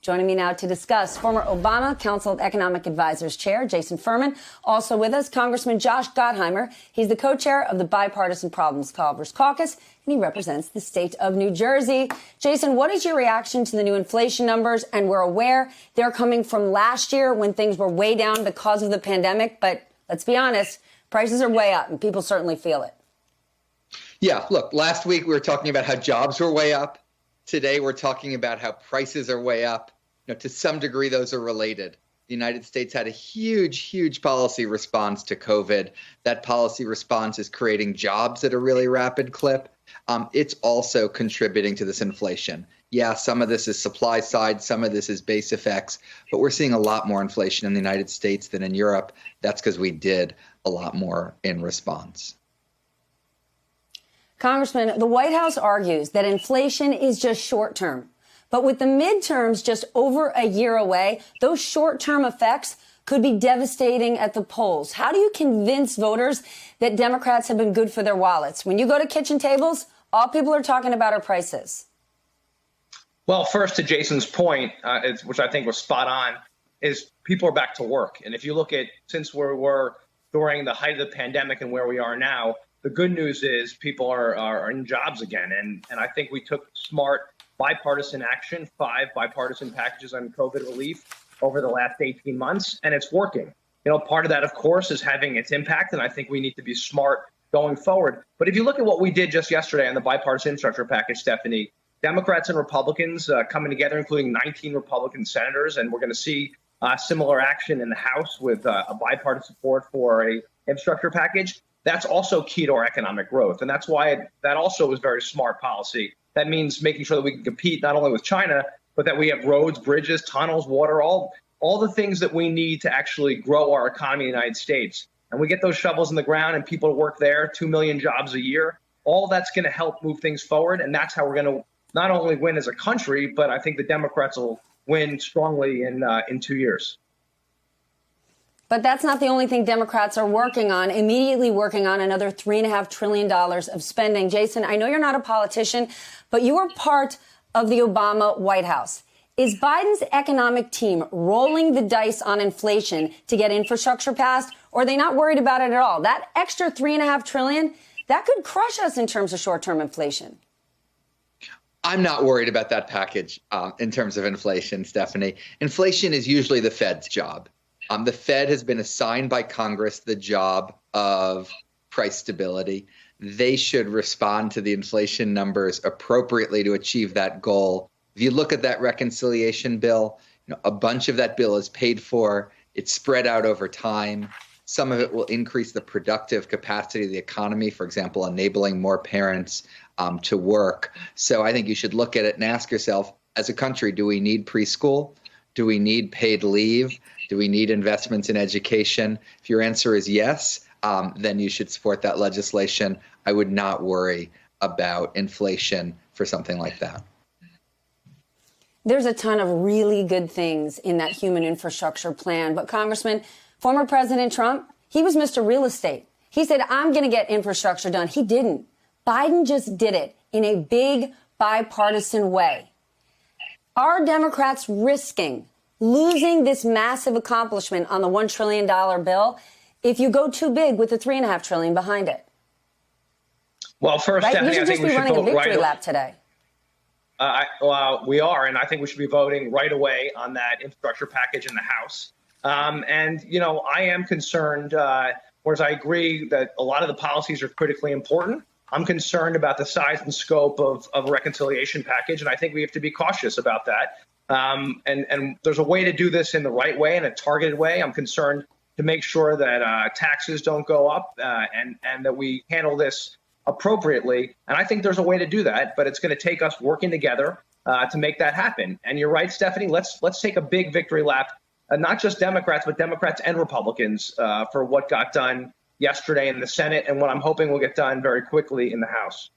Joining me now to discuss, former Obama Council of Economic Advisors Chair Jason Furman. Also with us, Congressman Josh Gottheimer. He's the co-chair of the Bipartisan Problem Solvers Caucus, and he represents the state of New Jersey. Jason, what is your reaction to the new inflation numbers? And we're aware they're coming from last year when things were way down because of the pandemic. But let's be honest, prices are way up, and people certainly feel it. Yeah, look, last week we were talking about how jobs were way up. Today, we're talking about how prices are way up. To some degree, those are related. The United States had a huge policy response to COVID. That policy response is creating jobs at a really rapid clip. It's also contributing to this inflation. Yeah, some of this is supply side, some of this is base effects, but we're seeing a lot more inflation in the United States than in Europe. That's because we did a lot more in response. Congressman, the White House argues that inflation is just short term. But with the midterms just over a year away, those short term effects could be devastating at the polls. How do you convince voters that Democrats have been good for their wallets? When you go to kitchen tables, all people are talking about are prices. Well, first, to Jason's point, which I think was spot on, is people are back to work. And if you look at since we were during the height of the pandemic and where we are now, the good news is people are in jobs again. And I think we took smart bipartisan action, 5 bipartisan packages on COVID relief over the last 18 months, and it's working. Part of that, of course, is having its impact, and I think we need to be smart going forward. But if you look at what we did just yesterday on the bipartisan infrastructure package, Stephanie, Democrats and Republicans coming together, including 19 Republican senators, and we're going to see similar action in the House with a bipartisan support for a infrastructure package. That's also key to our economic growth. And that's why that also was very smart policy. That means making sure that we can compete not only with China, but that we have roads, bridges, tunnels, water, all the things that we need to actually grow our economy in the United States. And we get those shovels in the ground and people to work there, 2 million jobs a year. All that's going to help move things forward. And that's how we're going to not only win as a country, but I think the Democrats will win strongly in 2 years. But that's not the only thing Democrats are immediately working on another $3.5 trillion of spending. Jason, I know you're not a politician, but you are part of the Obama White House. Is Biden's economic team rolling the dice on inflation to get infrastructure passed, or are they not worried about it at all? That extra $3.5 trillion, that could crush us in terms of short-term inflation. I'm not worried about that package in terms of inflation, Stephanie. Inflation is usually the Fed's job. The Fed has been assigned by Congress the job of price stability. They should respond to the inflation numbers appropriately to achieve that goal. If you look at that reconciliation bill, a bunch of that bill is paid for. It's spread out over time. Some of it will increase the productive capacity of the economy, for example, enabling more parents to work. So I think you should look at it and ask yourself, as a country, do we need preschool? Do we need paid leave? Do we need investments in education? If your answer is yes, then you should support that legislation. I would not worry about inflation for something like that. There's a ton of really good things in that human infrastructure plan. But Congressman, former President Trump, he was Mr. Real Estate. He said, I'm going to get infrastructure done. He didn't. Biden just did it in a big bipartisan way. Are Democrats risking losing this massive accomplishment on the $1 trillion bill if you go too big with the $3.5 trillion behind it? Well, first, right? Stephanie, you should just be running a victory lap today. We are, and I think we should be voting right away on that infrastructure package in the House. I am concerned, whereas I agree that a lot of the policies are critically important. I'm concerned about the size and scope of a reconciliation package, and I think we have to be cautious about that. And there's a way to do this in the right way, in a targeted way. I'm concerned to make sure that taxes don't go up and that we handle this appropriately. And I think there's a way to do that, but it's going to take us working together to make that happen. And you're right, Stephanie, let's take a big victory lap, not just Democrats, but Democrats and Republicans for what got done yesterday in the Senate and what I'm hoping will get done very quickly in the House.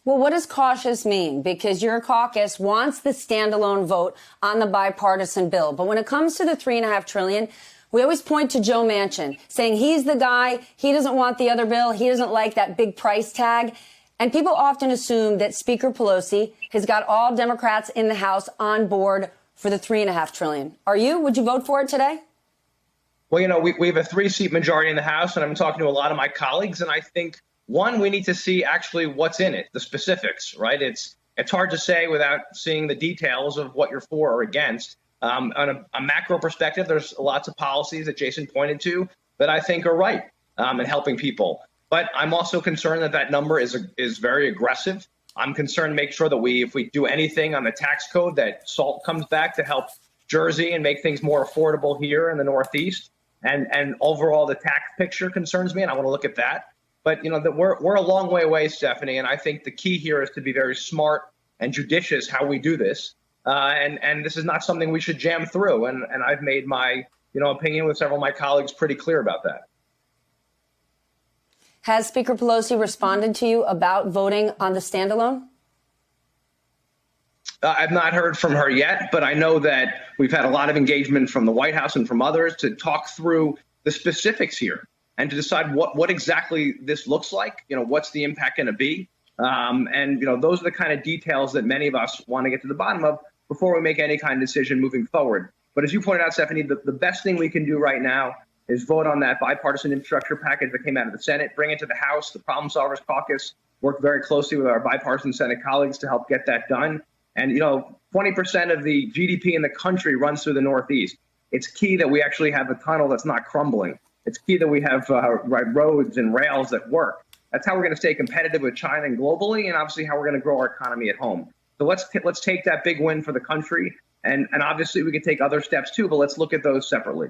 Well, what does cautious mean? Because your caucus wants the standalone vote on the bipartisan bill. But when it comes to the $3.5 trillion, we always point to Joe Manchin, saying he's the guy. He doesn't want the other bill. He doesn't like that big price tag. And people often assume that Speaker Pelosi has got all Democrats in the House on board for the $3.5 trillion. Are you? Would you vote for it today? Well, we have a 3-seat majority in the House, and I'm talking to a lot of my colleagues, and I think, one, we need to see actually what's in it, the specifics, right? It's hard to say without seeing the details of what you're for or against. On a macro perspective, there's lots of policies that Jason pointed to that I think are right in helping people. But I'm also concerned that number is very aggressive. I'm concerned to make sure that if we do anything on the tax code, that SALT comes back to help Jersey and make things more affordable here in the Northeast. And overall, the tax picture concerns me, and I want to look at that. But that we're a long way away, Stephanie, and I think the key here is to be very smart and judicious how we do this. And this is not something we should jam through. And I've made my opinion with several of my colleagues pretty clear about that. Has Speaker Pelosi responded to you about voting on the standalone? I've not heard from her yet, but I know that we've had a lot of engagement from the White House and from others to talk through the specifics here and to decide what exactly this looks like. What's the impact going to be? And those are the kind of details that many of us want to get to the bottom of before we make any kind of decision moving forward. But as you pointed out, Stephanie, the best thing we can do right now is vote on that bipartisan infrastructure package that came out of the Senate, bring it to the House. The Problem Solvers Caucus worked very closely with our bipartisan Senate colleagues to help get that done. And 20% of the GDP in the country runs through the Northeast. It's key that we actually have a tunnel that's not crumbling. It's key that we have roads and rails that work. That's how we're going to stay competitive with China and globally, and obviously how we're going to grow our economy at home. So let's take that big win for the country, and obviously we can take other steps too, but let's look at those separately.